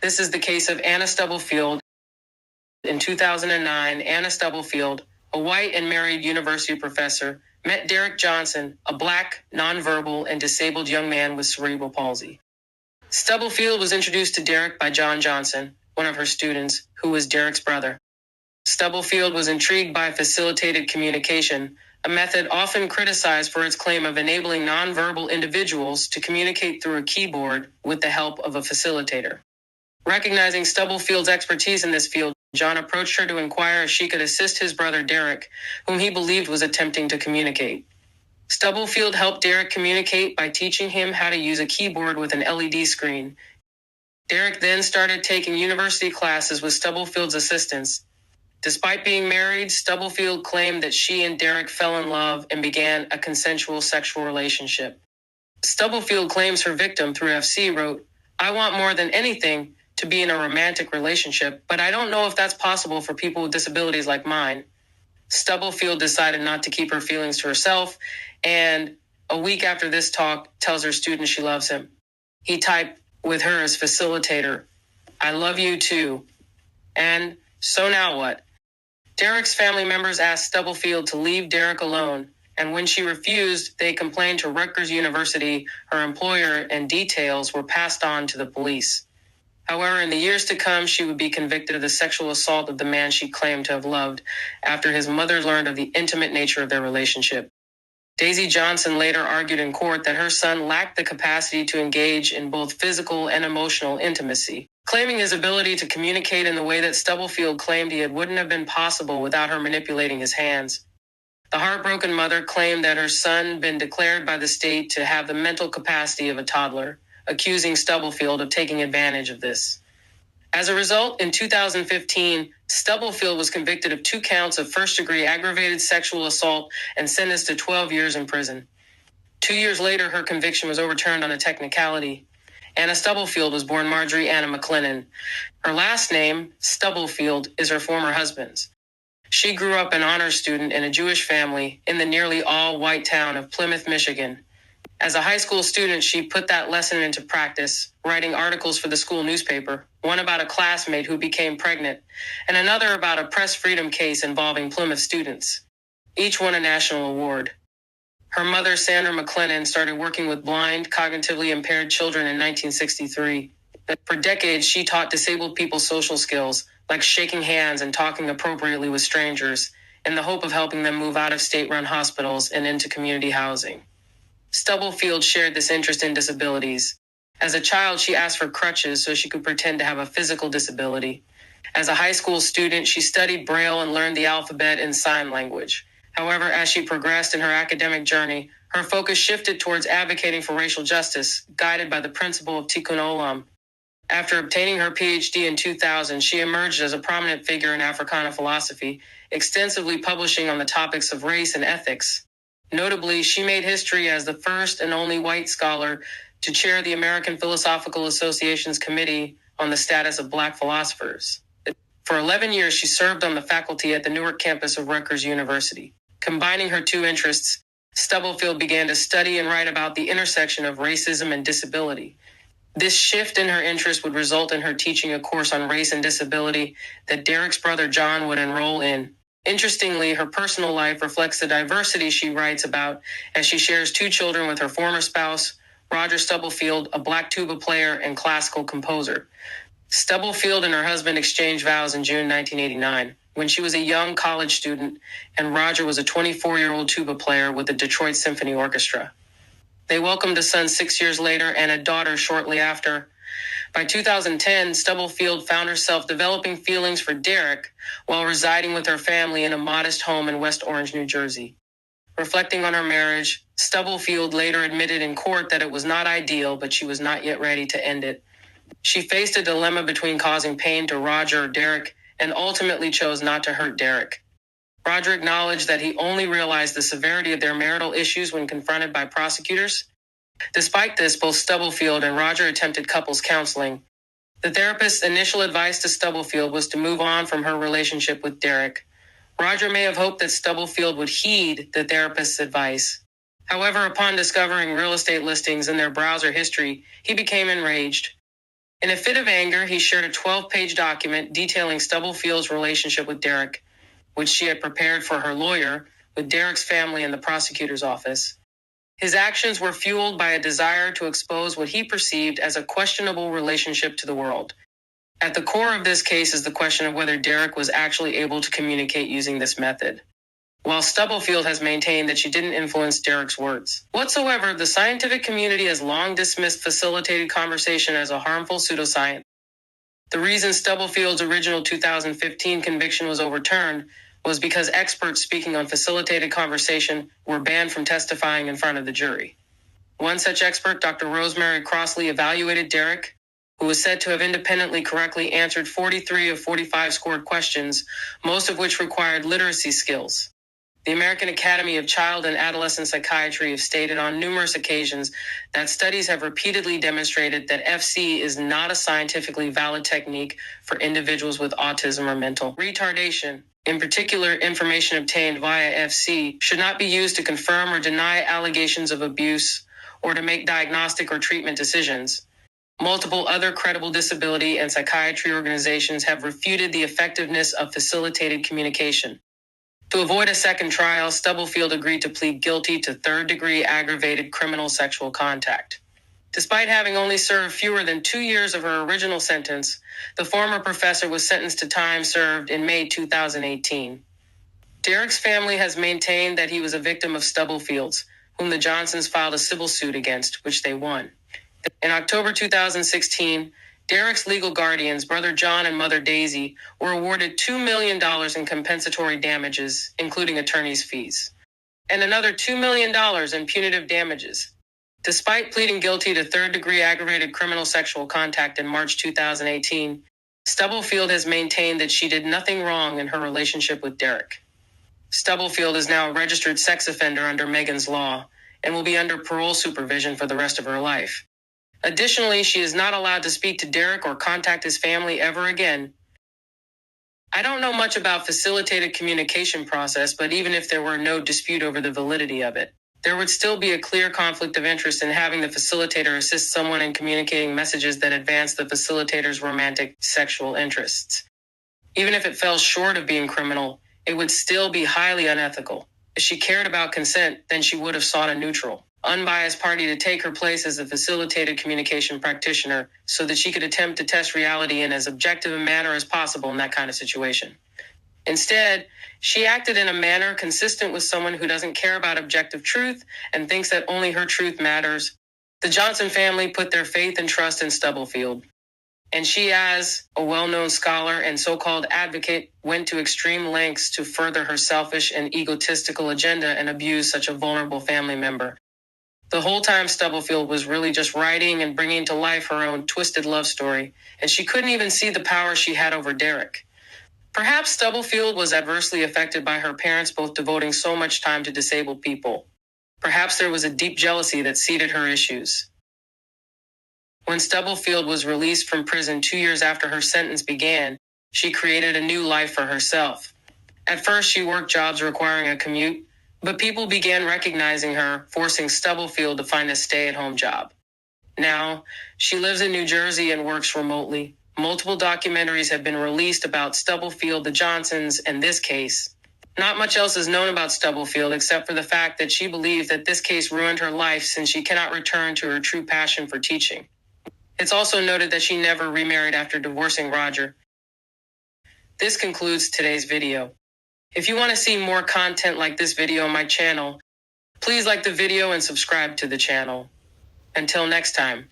This is the case of Anna Stubblefield. In 2009, Anna Stubblefield, a white and married university professor, met Derrick Johnson, a black, nonverbal, and disabled young man with cerebral palsy. Stubblefield was introduced to Derrick by John Johnson, one of her students, who was Derrick's brother. Stubblefield was intrigued by facilitated communication, a method often criticized for its claim of enabling nonverbal individuals to communicate through a keyboard with the help of a facilitator. Recognizing Stubblefield's expertise in this field, John approached her to inquire if she could assist his brother Derrick, whom he believed was attempting to communicate. Stubblefield helped Derrick communicate by teaching him how to use a keyboard with an LED screen. Derrick then started taking university classes with Stubblefield's assistance. Despite being married, Stubblefield claimed that she and Derrick fell in love and began a consensual sexual relationship. Stubblefield claims her victim, through FC, wrote, "I want more than anything to be in a romantic relationship, but I don't know if that's possible for people with disabilities like mine." Stubblefield decided not to keep her feelings to herself, and a week after this talk, tells her student she loves him. He typed with her as facilitator, "I love you too." And so now what? Derrick's family members asked Stubblefield to leave Derrick alone, and when she refused, they complained to Rutgers University, her employer, and details were passed on to the police. However, in the years to come, she would be convicted of the sexual assault of the man she claimed to have loved after his mother learned of the intimate nature of their relationship. Daisy Johnson later argued in court that her son lacked the capacity to engage in both physical and emotional intimacy, claiming his ability to communicate in the way that Stubblefield claimed it wouldn't have been possible without her manipulating his hands. The heartbroken mother claimed that her son had been declared by the state to have the mental capacity of a toddler, accusing Stubblefield of taking advantage of this. As a result, in 2015, Stubblefield was convicted of 2 counts of first-degree aggravated sexual assault and sentenced to 12 years in prison. 2 years later, her conviction was overturned on a technicality. Anna Stubblefield was born Marjorie Anna McLennan. Her last name, Stubblefield, is her former husband's. She grew up an honors student in a Jewish family in the nearly all-white town of Plymouth, Michigan. As a high school student, she put that lesson into practice, writing articles for the school newspaper, one about a classmate who became pregnant, and another about a press freedom case involving Plymouth students. Each won a national award. Her mother, Sandra McLennan, started working with blind, cognitively impaired children in 1963. For decades, she taught disabled people social skills, like shaking hands and talking appropriately with strangers, in the hope of helping them move out of state-run hospitals and into community housing. Stubblefield shared this interest in disabilities. As a child, she asked for crutches so she could pretend to have a physical disability. As a high school student, she studied Braille and learned the alphabet and sign language. However, as she progressed in her academic journey, her focus shifted towards advocating for racial justice, guided by the principle of Tikkun Olam. After obtaining her PhD in 2000, she emerged as a prominent figure in Africana philosophy, extensively publishing on the topics of race and ethics. Notably, she made history as the first and only white scholar to chair the American Philosophical Association's Committee on the Status of Black Philosophers. For 11 years, she served on the faculty at the Newark campus of Rutgers University. Combining her 2 interests, Stubblefield began to study and write about the intersection of racism and disability. This shift in her interest would result in her teaching a course on race and disability that Derrick's brother John would enroll in. Interestingly, her personal life reflects the diversity she writes about as she shares 2 children with her former spouse, Roger Stubblefield, a black tuba player and classical composer. Stubblefield and her husband exchanged vows in June 1989, when she was a young college student and Roger was a 24-year-old tuba player with the Detroit Symphony Orchestra. They welcomed a son 6 years later and a daughter shortly after. By 2010, Stubblefield found herself developing feelings for Derrick while residing with her family in a modest home in West Orange, New Jersey. Reflecting on her marriage, Stubblefield later admitted in court that it was not ideal, but she was not yet ready to end it. She faced a dilemma between causing pain to Roger or Derrick and ultimately chose not to hurt Derrick. Roger acknowledged that he only realized the severity of their marital issues when confronted by prosecutors. Despite this, both Stubblefield and Roger attempted couples counseling. The therapist's initial advice to Stubblefield was to move on from her relationship with Derrick. Roger may have hoped that Stubblefield would heed the therapist's advice. However, upon discovering real estate listings in their browser history, he became enraged. In a fit of anger, he shared a 12-page document detailing Stubblefield's relationship with Derrick, which she had prepared for her lawyer, with Derrick's family in the prosecutor's office. His actions were fueled by a desire to expose what he perceived as a questionable relationship to the world. At the core of this case is the question of whether Derrick was actually able to communicate using this method, while Stubblefield has maintained that she didn't influence Derrick's words. Whatsoever, the scientific community has long dismissed facilitated conversation as a harmful pseudoscience. The reason Stubblefield's original 2015 conviction was overturned was because experts speaking on facilitated conversation were banned from testifying in front of the jury. One such expert, Dr. Rosemary Crossley, evaluated Derrick, who was said to have independently correctly answered 43 of 45 scored questions, most of which required literacy skills. The American Academy of Child and Adolescent Psychiatry have stated on numerous occasions that studies have repeatedly demonstrated that FC is not a scientifically valid technique for individuals with autism or mental retardation. In particular, information obtained via FC should not be used to confirm or deny allegations of abuse or to make diagnostic or treatment decisions. Multiple other credible disability and psychiatry organizations have refuted the effectiveness of facilitated communication. To avoid a second trial, Stubblefield agreed to plead guilty to third-degree aggravated criminal sexual contact. Despite having only served fewer than 2 years of her original sentence, the former professor was sentenced to time served in May 2018. Derrick's family has maintained that he was a victim of Stubblefield's, whom the Johnsons filed a civil suit against, which they won. In October 2016, Derrick's legal guardians, Brother John and Mother Daisy, were awarded $2 million in compensatory damages, including attorney's fees, and another $2 million in punitive damages. Despite pleading guilty to third-degree aggravated criminal sexual contact in March 2018, Stubblefield has maintained that she did nothing wrong in her relationship with Derrick. Stubblefield is now a registered sex offender under Megan's Law and will be under parole supervision for the rest of her life. Additionally, she is not allowed to speak to Derrick or contact his family ever again. I don't know much about facilitated communication process, but even if there were no dispute over the validity of it, there would still be a clear conflict of interest in having the facilitator assist someone in communicating messages that advance the facilitator's romantic sexual interests. Even if it fell short of being criminal, it would still be highly unethical. If she cared about consent, then she would have sought a neutral, unbiased party to take her place as a facilitated communication practitioner so that she could attempt to test reality in as objective a manner as possible in that kind of situation. Instead, she acted in a manner consistent with someone who doesn't care about objective truth and thinks that only her truth matters. The Johnson family put their faith and trust in Stubblefield, and she, as a well-known scholar and so-called advocate, went to extreme lengths to further her selfish and egotistical agenda and abuse such a vulnerable family member. The whole time Stubblefield was really just writing and bringing to life her own twisted love story, and she couldn't even see the power she had over Derrick. Perhaps Stubblefield was adversely affected by her parents both devoting so much time to disabled people. Perhaps there was a deep jealousy that seeded her issues. When Stubblefield was released from prison 2 years after her sentence began, she created a new life for herself. At first, she worked jobs requiring a commute, but people began recognizing her, forcing Stubblefield to find a stay-at-home job. Now, she lives in New Jersey and works remotely. Multiple documentaries have been released about Stubblefield, the Johnsons, and this case. Not much else is known about Stubblefield except for the fact that she believes that this case ruined her life since she cannot return to her true passion for teaching. It's also noted that she never remarried after divorcing Roger. This concludes today's video. If you want to see more content like this video on my channel, please like the video and subscribe to the channel. Until next time.